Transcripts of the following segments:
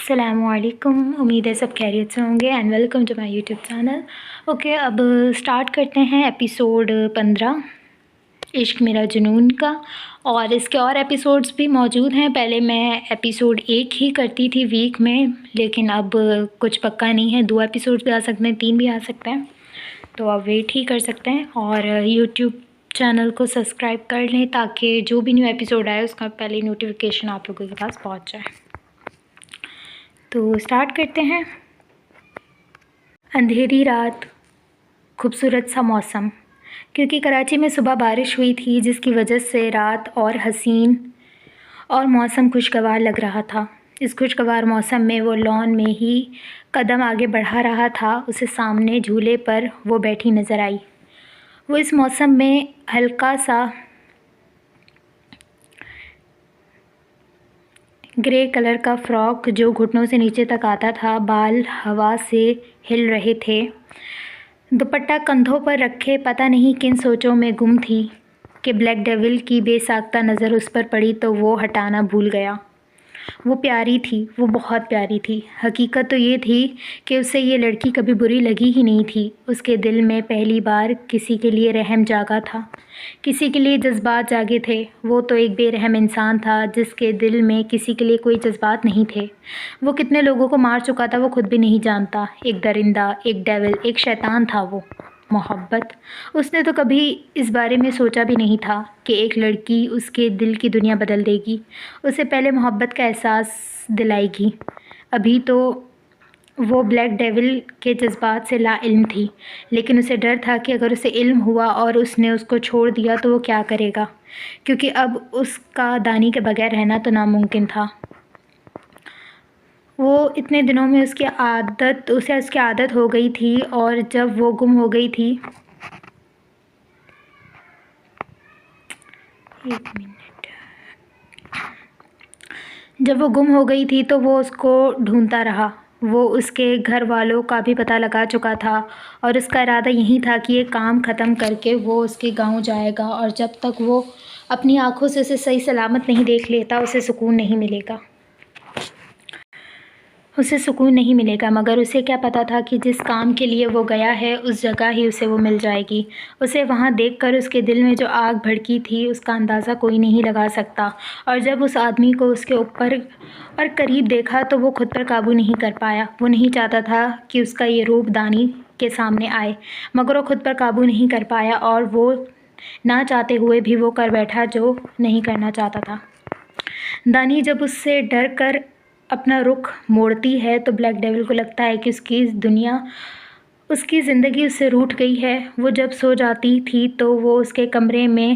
السلام علیکم، امید ہے سب خیریت سے ہوں گے and welcome to my YouTube channel. Okay, اب سٹارٹ کرتے ہیں ایپیسوڈ 15 عشق میرا جنون کا، اور اس کے اور ایپیسوڈز بھی موجود ہیں۔ پہلے میں ایپیسوڈ 1 ہی کرتی تھی ویک میں، لیکن اب کچھ پکا نہیں ہے، 2 ایپیسوڈ بھی آ سکتے ہیں، 3 بھی آ سکتے ہیں، تو آپ ویٹ ہی کر سکتے ہیں۔ اور یوٹیوب چینل کو سبسکرائب کر لیں تاکہ جو بھی نیو ایپیسوڈ آئے اس کا پہلے نوٹیفیکیشن آپ لوگوں کے پاس پہنچ جائے۔ تو سٹارٹ کرتے ہیں۔ اندھیری رات، خوبصورت سا موسم، کیونکہ کراچی میں صبح بارش ہوئی تھی جس کی وجہ سے رات اور حسین اور موسم خوشگوار لگ رہا تھا۔ اس خوشگوار موسم میں وہ لان میں ہی قدم آگے بڑھا رہا تھا، اسے سامنے جھولے پر وہ بیٹھی نظر آئی۔ وہ اس موسم میں ہلکا سا گرے کلر کا فراک جو گھٹنوں سے نیچے تک آتا تھا، بال ہوا سے ہل رہے تھے، دوپٹہ کندھوں پر رکھے پتہ نہیں کن سوچوں میں گم تھی کہ بلیک ڈیول کی بے ساختہ نظر اس پر پڑی تو وہ ہٹانا بھول گیا۔ وہ پیاری تھی، وہ بہت پیاری تھی۔ حقیقت تو یہ تھی کہ اسے یہ لڑکی کبھی بری لگی ہی نہیں تھی۔ اس کے دل میں پہلی بار کسی کے لیے رحم جاگا تھا، کسی کے لیے جذبات جاگے تھے۔ وہ تو ایک بے رحم انسان تھا جس کے دل میں کسی کے لیے کوئی جذبات نہیں تھے۔ وہ کتنے لوگوں کو مار چکا تھا وہ خود بھی نہیں جانتا۔ ایک درندہ، ایک ڈیول، ایک شیطان تھا وہ۔ محبت، اس نے تو کبھی اس بارے میں سوچا بھی نہیں تھا کہ ایک لڑکی اس کے دل کی دنیا بدل دے گی، اسے پہلے محبت کا احساس دلائے گی۔ ابھی تو وہ بلیک ڈیول کے جذبات سے لا علم تھی، لیکن اسے ڈر تھا کہ اگر اسے علم ہوا اور اس نے اس کو چھوڑ دیا تو وہ کیا کرے گا، کیونکہ اب اس کا دانی کے بغیر رہنا تو ناممکن تھا۔ وہ اتنے دنوں میں اس کی عادت ہو گئی تھی، اور جب وہ گم ہو گئی تھی تو وہ اس کو ڈھونڈتا رہا۔ وہ اس کے گھر والوں کا بھی پتہ لگا چکا تھا، اور اس کا ارادہ یہی تھا کہ یہ کام ختم کر کے وہ اس کے گاؤں جائے گا، اور جب تک وہ اپنی آنکھوں سے اسے صحیح سلامت نہیں دیکھ لیتا اسے سکون نہیں ملے گا۔ مگر اسے کیا پتہ تھا کہ جس کام کے لیے وہ گیا ہے اس جگہ ہی اسے وہ مل جائے گی۔ اسے وہاں دیکھ کر اس کے دل میں جو آگ بھڑکی تھی اس کا اندازہ کوئی نہیں لگا سکتا، اور جب اس آدمی کو اس کے اوپر اور قریب دیکھا تو وہ خود پر قابو نہیں کر پایا۔ وہ نہیں چاہتا تھا کہ اس کا یہ روپ دانی کے سامنے آئے، مگر وہ خود پر قابو نہیں کر پایا، اور وہ نہ چاہتے ہوئے بھی وہ کر بیٹھا جو نہیں کرنا چاہتا تھا۔ دانی جب اس سے ڈر کر اپنا رخ موڑتی ہے تو بلیک ڈیول کو لگتا ہے کہ اس کی زندگی اس سے روٹھ گئی ہے۔ وہ جب سو جاتی تھی تو وہ اس کے کمرے میں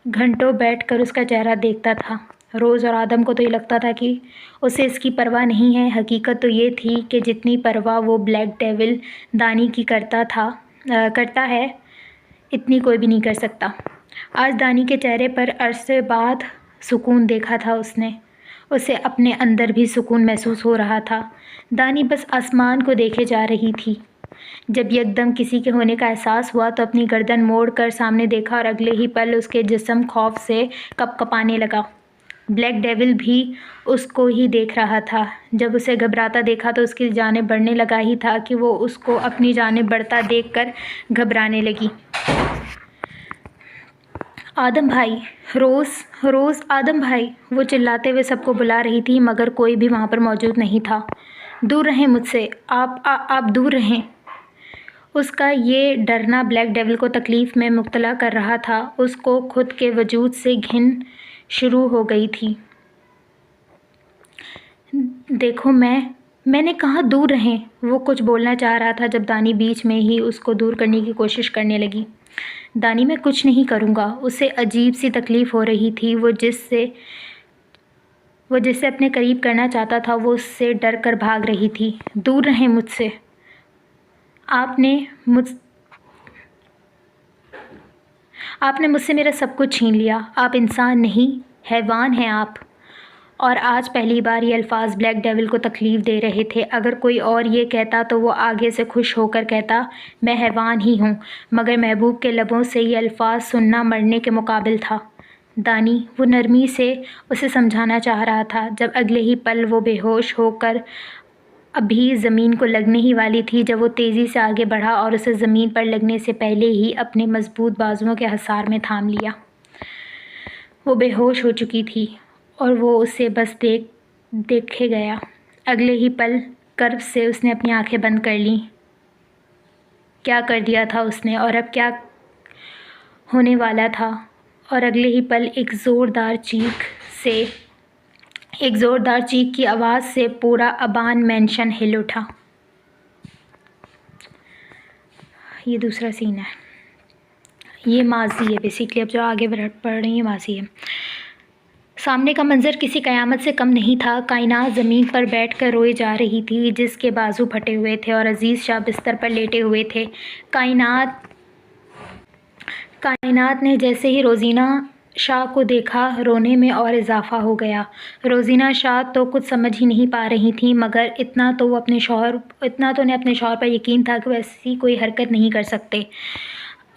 گھنٹوں بیٹھ کر اس کا چہرہ دیکھتا تھا۔ روز اور آدم کو تو یہ لگتا تھا کہ اسے اس کی پرواہ نہیں ہے۔ حقیقت تو یہ تھی کہ جتنی پرواہ وہ بلیک ڈیول دانی کی کرتا ہے اتنی کوئی بھی نہیں کر سکتا۔ آج دانی کے چہرے پر عرصے بعد سکون دیکھا تھا اس نے، اسے اپنے اندر بھی سکون محسوس ہو رہا تھا۔ دانی بس آسمان کو دیکھے جا رہی تھی۔ جب یکدم کسی کے ہونے کا احساس ہوا تو اپنی گردن موڑ کر سامنے دیکھا، اور اگلے ہی پل اس کے جسم خوف سے کپ کپانے لگا۔ بلیک ڈیول بھی اس کو ہی دیکھ رہا تھا۔ جب اسے گھبراتا دیکھا تو اس کی جانب بڑھنے لگا ہی تھا کہ وہ اس کو اپنی جانب بڑھتا دیکھ کر گھبرانے لگی۔ آدم بھائی، روز آدم بھائی، وہ چلاتے ہوئے سب کو بلا رہی تھی، مگر کوئی بھی وہاں پر موجود نہیں تھا۔ دور رہیں مجھ سے، آپ دور رہیں۔ اس کا یہ ڈرنا بلیک ڈیول کو تکلیف میں مبتلا کر رہا تھا۔ اس کو خود کے وجود سے گھن شروع ہو گئی تھی۔ دیکھو میں نے کہا دور رہیں۔ وہ کچھ بولنا چاہ رہا تھا جب دانی بیچ میں ہی اس کو دور کرنے کی کوشش کرنے لگی۔ دانی، میں کچھ نہیں کروں گا۔ اسے عجیب سی تکلیف ہو رہی تھی۔ وہ جس سے اپنے قریب کرنا چاہتا تھا وہ اس سے ڈر کر بھاگ رہی تھی۔ دور رہیں مجھ سے۔ آپ نے مجھ سے میرا سب کچھ چھین لیا۔ آپ انسان نہیں، حیوان ہیں آپ۔ اور آج پہلی بار یہ الفاظ بلیک ڈیول کو تکلیف دے رہے تھے۔ اگر کوئی اور یہ کہتا تو وہ آگے سے خوش ہو کر کہتا میں حیوان ہی ہوں، مگر محبوب کے لبوں سے یہ الفاظ سننا مرنے کے مقابل تھا۔ دانی، وہ نرمی سے اسے سمجھانا چاہ رہا تھا، جب اگلے ہی پل وہ بے ہوش ہو کر ابھی زمین کو لگنے ہی والی تھی جب وہ تیزی سے آگے بڑھا اور اسے زمین پر لگنے سے پہلے ہی اپنے مضبوط بازوؤں کے حصار میں تھام لیا۔ وہ بے ہوش ہو چکی تھی اور وہ اسے بس دیکھے گیا۔ اگلے ہی پل کرب سے اس نے اپنی آنکھیں بند کر لیں۔ کیا کر دیا تھا اس نے، اور اب کیا ہونے والا تھا؟ اور اگلے ہی پل ایک زوردار چیخ کی آواز سے پورا ابان مینشن ہل اٹھا۔ یہ دوسرا سین ہے، یہ ماضی ہے بیسیکلی، اب جو آگے پڑھ رہے ہیں یہ ماضی ہے۔ سامنے کا منظر کسی قیامت سے کم نہیں تھا۔ کائنات زمین پر بیٹھ کر روئے جا رہی تھی، جس کے بازو پھٹے ہوئے تھے اور عزیز شاہ بستر پر لیٹے ہوئے تھے۔ کائنات نے جیسے ہی روزینہ شاہ کو دیکھا، رونے میں اور اضافہ ہو گیا۔ روزینہ شاہ تو کچھ سمجھ ہی نہیں پا رہی تھیں، مگر اتنا تو انہیں اپنے شوہر پر یقین تھا کہ وہ ایسی کوئی حرکت نہیں کر سکتے۔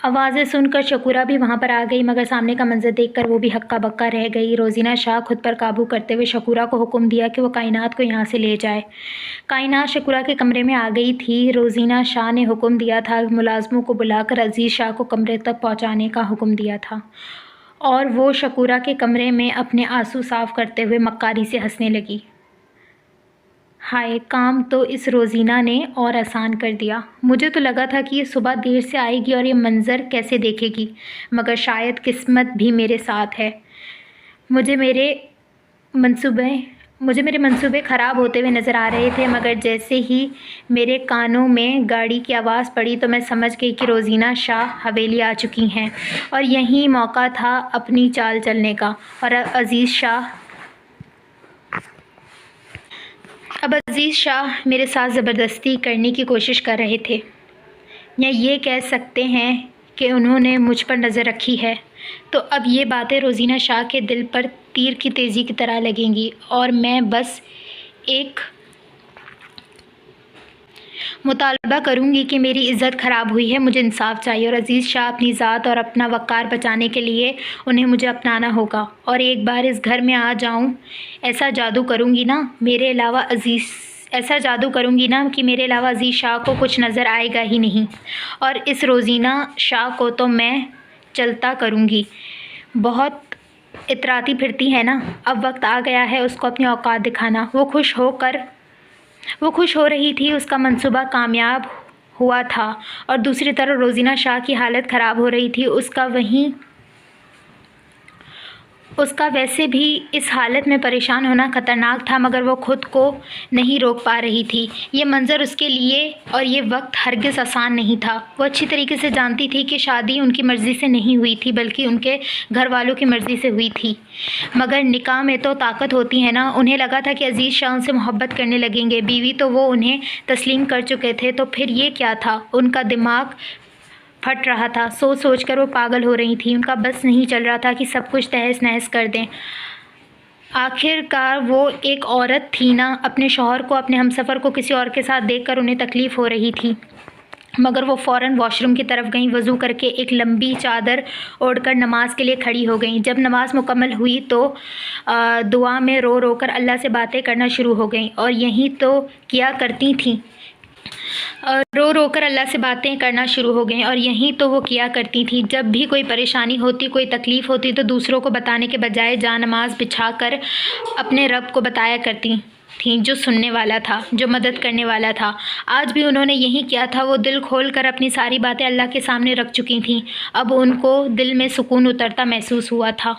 آوازیں سن کر شکورہ بھی وہاں پر آ گئی، مگر سامنے کا منظر دیکھ کر وہ بھی ہکا بکا رہ گئی۔ روزینہ شاہ خود پر قابو کرتے ہوئے شکورہ کو حکم دیا کہ وہ کائنات کو یہاں سے لے جائے۔ کائنات شکورہ کے کمرے میں آ گئی تھی۔ روزینہ شاہ نے حکم دیا تھا، ملازموں کو بلا کر عزیز شاہ کو کمرے تک پہنچانے کا حکم دیا تھا، اور وہ شکورہ کے کمرے میں اپنے آنسو صاف کرتے ہوئے مکاری سے ہنسنے لگی۔ ہائے، کام تو اس روزینہ نے اور آسان کر دیا۔ مجھے تو لگا تھا کہ یہ صبح دیر سے آئے گی اور یہ منظر کیسے دیکھے گی، مگر شاید قسمت بھی میرے ساتھ ہے۔ مجھے میرے منصوبے خراب ہوتے ہوئے نظر آ رہے تھے، مگر جیسے ہی میرے کانوں میں گاڑی کی آواز پڑی تو میں سمجھ گئی کہ روزینہ شاہ حویلی آ چکی ہیں، اور یہی موقع تھا اپنی چال چلنے کا۔ اب عزیز شاہ میرے ساتھ زبردستی کرنے کی کوشش کر رہے تھے، یا یہ کہہ سکتے ہیں کہ انہوں نے مجھ پر نظر رکھی ہے۔ تو اب یہ باتیں روزینہ شاہ کے دل پر تیر کی تیزی کی طرح لگیں گی، اور میں بس ایک مطالبہ کروں گی کہ میری عزت خراب ہوئی ہے، مجھے انصاف چاہیے، اور عزیز شاہ اپنی ذات اور اپنا وقار بچانے کے لیے انہیں مجھے اپنانا ہوگا، اور ایک بار اس گھر میں آ جاؤں ایسا جادو کروں گی نا کہ میرے علاوہ عزیز شاہ کو کچھ نظر آئے گا ہی نہیں، اور اس روزینہ شاہ کو تو میں چلتا کروں گی۔ بہت اتراتی پھرتی ہے نا، اب وقت آ گیا ہے اس کو اپنی اوقات دکھانا۔ وہ خوش ہو رہی تھی، اس کا منصوبہ کامیاب ہوا تھا، اور دوسری طرف روزینہ شاہ کی حالت خراب ہو رہی تھی۔ اس کا ویسے بھی اس حالت میں پریشان ہونا خطرناک تھا، مگر وہ خود کو نہیں روک پا رہی تھی۔ یہ منظر اس کے لیے اور یہ وقت ہرگز آسان نہیں تھا۔ وہ اچھی طریقے سے جانتی تھی کہ شادی ان کی مرضی سے نہیں ہوئی تھی، بلکہ ان کے گھر والوں کی مرضی سے ہوئی تھی، مگر نکاح میں تو طاقت ہوتی ہے نا۔ انہیں لگا تھا کہ عزیز شاہ ان سے محبت کرنے لگیں گے، بیوی تو وہ انہیں تسلیم کر چکے تھے، تو پھر یہ کیا تھا؟ ان کا دماغ پھٹ رہا تھا، سوچ کر وہ پاگل ہو رہی تھیں۔ ان کا بس نہیں چل رہا تھا کہ سب کچھ تہس نہس کر دیں۔ آخر کار وہ ایک عورت تھی نا، اپنے شوہر کو، اپنے ہمسفر کو کسی اور کے ساتھ دیکھ کر انہیں تکلیف ہو رہی تھی، مگر وہ فوراً واش روم کی طرف گئیں، وضو کر کے ایک لمبی چادر اوڑھ کر نماز کے لیے کھڑی ہو گئیں۔ جب نماز مکمل ہوئی تو دعا میں رو کر اللہ سے باتیں کرنا شروع ہو گئیں، اور یہی تو کیا کرتی تھیں۔ وہ کیا کرتی تھی، جب بھی کوئی پریشانی ہوتی، کوئی تکلیف ہوتی تو دوسروں کو بتانے کے بجائے جا نماز بچھا کر اپنے رب کو بتایا کرتی تھیں، جو سننے والا تھا، جو مدد کرنے والا تھا۔ آج بھی انہوں نے یہی کیا تھا، وہ دل کھول کر اپنی ساری باتیں اللہ کے سامنے رکھ چکی تھیں۔ اب ان کو دل میں سکون اترتا محسوس ہوا تھا۔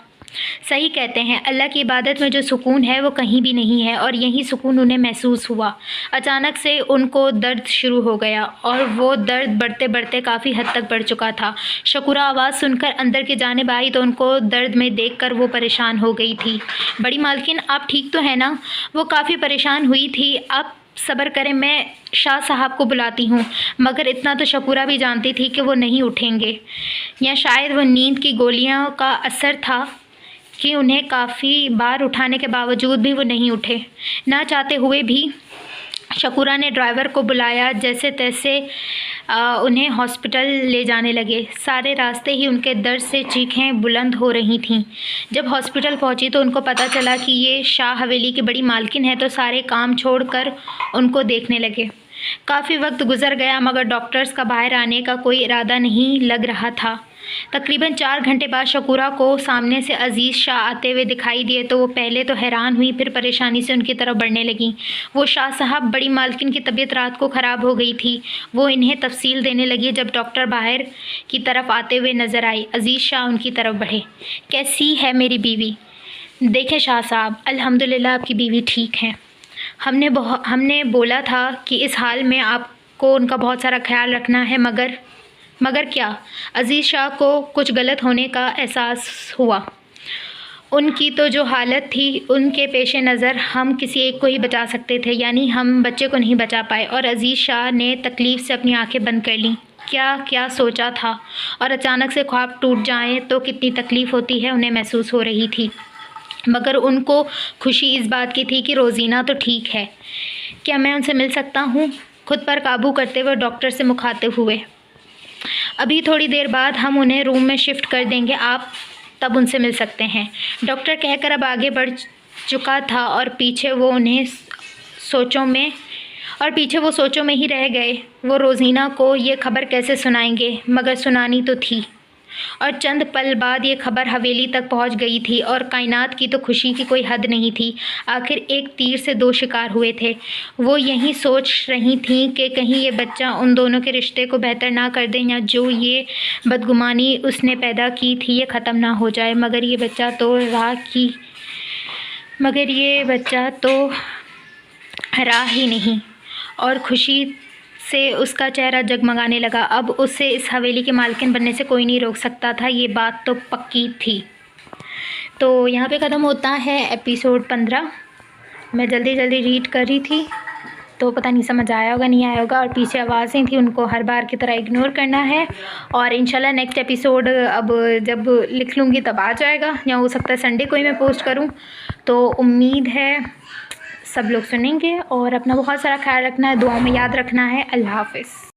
صحیح کہتے ہیں، اللہ کی عبادت میں جو سکون ہے وہ کہیں بھی نہیں ہے، اور یہی سکون انہیں محسوس ہوا۔ اچانک سے ان کو درد شروع ہو گیا، اور وہ درد بڑھتے بڑھتے کافی حد تک بڑھ چکا تھا۔ شکورہ آواز سن کر اندر کی جانب آئی تو ان کو درد میں دیکھ کر وہ پریشان ہو گئی تھی۔ بڑی مالکن، آپ ٹھیک تو ہیں نا؟ وہ کافی پریشان ہوئی تھی۔ آپ صبر کریں، میں شاہ صاحب کو بلاتی ہوں۔ مگر اتنا تو شکورہ بھی جانتی تھی کہ وہ نہیں اٹھیں گے، یا شاید وہ نیند کی گولیوں کا اثر تھا کہ انہیں کافی بار اٹھانے کے باوجود بھی وہ نہیں اٹھے۔ نہ چاہتے ہوئے بھی شکورہ نے ڈرائیور کو بلایا، جیسے تیسے انہیں ہاسپٹل لے جانے لگے۔ سارے راستے ہی ان کے درد سے چیخیں بلند ہو رہی تھیں۔ جب ہاسپٹل پہنچی تو ان کو پتہ چلا کہ یہ شاہ حویلی کی بڑی مالکن ہے، تو سارے کام چھوڑ کر ان کو دیکھنے لگے۔ کافی وقت گزر گیا مگر ڈاکٹرز کا باہر آنے کا کوئی ارادہ نہیں لگ رہا تھا۔ تقریباً 4 گھنٹے بعد شکورہ کو سامنے سے عزیز شاہ آتے ہوئے دکھائی دیے تو وہ پہلے تو حیران ہوئی، پھر پریشانی سے ان کی طرف بڑھنے لگیں۔ وہ شاہ صاحب، بڑی مالکن کی طبیعت رات کو خراب ہو گئی تھی، وہ انہیں تفصیل دینے لگی۔ جب ڈاکٹر باہر کی طرف آتے ہوئے نظر آئی، عزیز شاہ ان کی طرف بڑھے۔ کیسی ہے میری بیوی؟ دیکھیں شاہ صاحب، الحمدللہ آپ کی بیوی ٹھیک ہے۔ ہم نے بولا تھا کہ اس حال میں آپ کو ان کا بہت سارا خیال رکھنا ہے، مگر کیا؟ عزیز شاہ کو کچھ غلط ہونے کا احساس ہوا۔ ان کی تو جو حالت تھی، ان کے پیش نظر ہم کسی ایک کو ہی بچا سکتے تھے، یعنی ہم بچے کو نہیں بچا پائے۔ اور عزیز شاہ نے تکلیف سے اپنی آنکھیں بند کر لیں۔ کیا سوچا تھا، اور اچانک سے خواب ٹوٹ جائیں تو کتنی تکلیف ہوتی ہے، انہیں محسوس ہو رہی تھی۔ مگر ان کو خوشی اس بات کی تھی کہ روزینہ تو ٹھیک ہے۔ کیا میں ان سے مل سکتا ہوں؟ خود پر قابو کرتے ہوئے ڈاکٹر سے مخاطب ہوئے۔ ابھی تھوڑی دیر بعد ہم انہیں روم میں شفٹ کر دیں گے، آپ تب ان سے مل سکتے ہیں، ڈاکٹر کہہ کر اب آگے بڑھ چکا تھا، اور پیچھے وہ سوچوں میں ہی رہ گئے۔ وہ روزینہ کو یہ خبر کیسے سنائیں گے؟ مگر سنانی تو تھی، اور چند پل بعد یہ خبر حویلی تک پہنچ گئی تھی، اور کائنات کی تو خوشی کی کوئی حد نہیں تھی۔ آخر ایک تیر سے 2 شکار ہوئے تھے۔ وہ یہی سوچ رہی تھیں کہ کہیں یہ بچہ ان دونوں کے رشتے کو بہتر نہ کر دے، یا جو یہ بدگمانی اس نے پیدا کی تھی یہ ختم نہ ہو جائے۔ مگر یہ بچہ تو راہ ہی نہیں، اور خوشی سے اس کا چہرہ جگمگانے لگا۔ اب اسے اس حویلی کے مالکن بننے سے کوئی نہیں روک سکتا تھا، یہ بات تو پکی تھی۔ تو یہاں پہ ختم ہوتا ہے ایپیسوڈ 15۔ میں جلدی ریڈ کر رہی تھی تو پتہ نہیں سمجھ آیا ہوگا نہیں آیا ہوگا، اور پیچھے آوازیں تھیں، ان کو ہر بار کی طرح اگنور کرنا ہے۔ اور انشاءاللہ نیکسٹ ایپیسوڈ اب جب لکھ لوں گی تب آ جائے گا، یا ہو سکتا ہے سنڈے کو ہی میں پوسٹ کروں۔ تو امید ہے سب لوگ سنیں گے، اور اپنا بہت سارا خیال رکھنا ہے، دعاؤں میں یاد رکھنا ہے۔ اللہ حافظ۔